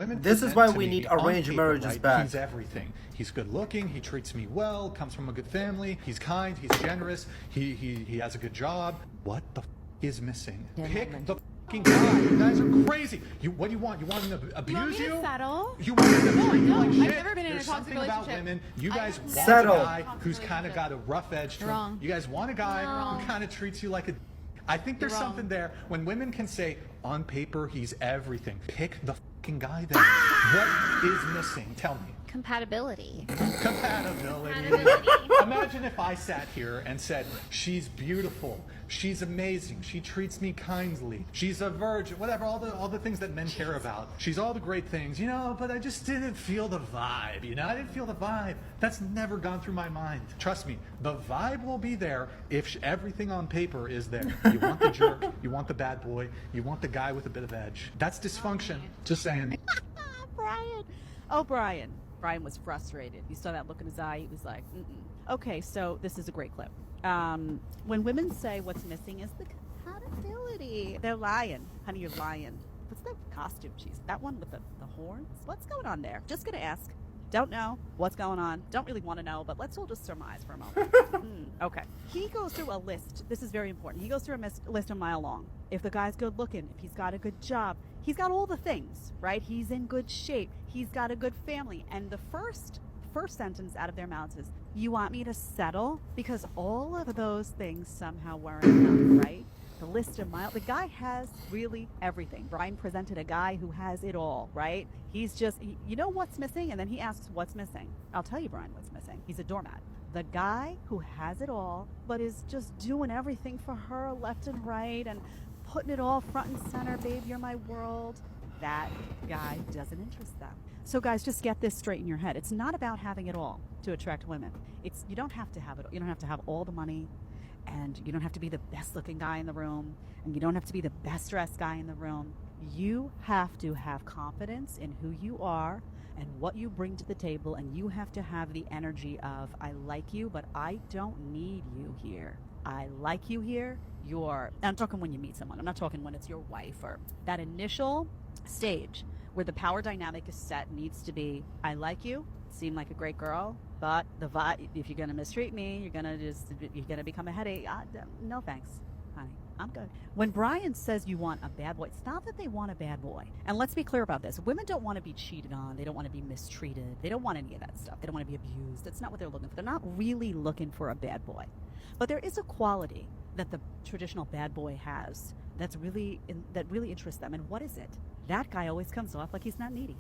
Women This is present why to we me need on arranged paper, marriages right? back. He's everything. He's good looking. He treats me well. Comes from a good family. He's kind. He's generous. He has a good job. What the is missing? Pick the fucking guy. You guys are crazy. What do you want? You want him to abuse you? You want me to settle? You want him to treat you like I've shit? never been in a There's toxic something about relationship. women. You guys I've want Settle. a guy who's kind of got a rough edge to him. Wrong. You guys want a guy Wrong. who kind of treats you like a. I think there's You're wrong. something there when women can say on paper he's everything. Pick the fucking guy then. What is missing? Tell me. Compatibility. Compatibility. Imagine if I sat here and said, she's beautiful, she's amazing, she treats me kindly, she's a virgin, whatever, all the things that men care about. She's all the great things, but I just didn't feel the vibe, I didn't feel the vibe. That's never gone through my mind. Trust me, the vibe will be there if everything on paper is there. You want the jerk, you want the bad boy, you want the guy with a bit of edge. That's dysfunction. Just saying. Brian. Oh, Brian. Brian was frustrated. You saw that look in his eye. He was like, mm-mm. Okay, so this is a great clip. When women say what's missing is the compatibility, they're lying. Honey, you're lying. What's that costume she's? That one with the horns? What's going on there? Just going to ask. Don't know what's going on. Don't really want to know, but let's all just surmise for a moment. Okay. He goes through a list. This is very important. He goes through a list a mile long. If the guy's good looking, if he's got a good job, he's got all the things, right? He's in good shape. He's got a good family. And the first sentence out of their mouths is, you want me to settle? Because all of those things somehow weren't enough, right? The list a mile. The guy has really everything. Brian presented a guy who has it all, right? He's just, you know what's missing? And then he asks, what's missing? I'll tell you, Brian, what's missing. He's a doormat. The guy who has it all, but is just doing everything for her left and right and putting it all front and center, babe, you're my world. That guy doesn't interest them. So guys, just get this straight in your head. It's not about having it all to attract women. You don't have to have it. You don't have to have all the money. And you don't have to be the best looking guy in the room, and you don't have to be the best dressed guy in the room. You have to have confidence in who you are and what you bring to the table, and you have to have the energy of, I like you, but I don't need you here. I like you here. I'm talking when you meet someone. I'm not talking when it's your wife, or that initial stage where the power dynamic is set needs to be, I like you, seem like a great girl, but the vibe, if you're gonna mistreat me, you're gonna become a headache. No thanks, honey, I'm good. When Brian says you want a bad boy, it's not that they want a bad boy. And let's be clear about this. Women don't want to be cheated on. They don't want to be mistreated. They don't want any of that stuff. They don't want to be abused. That's not what they're looking for. They're not really looking for a bad boy. But there is a quality that the traditional bad boy has that really interests them. And what is it? That guy always comes off like he's not needy.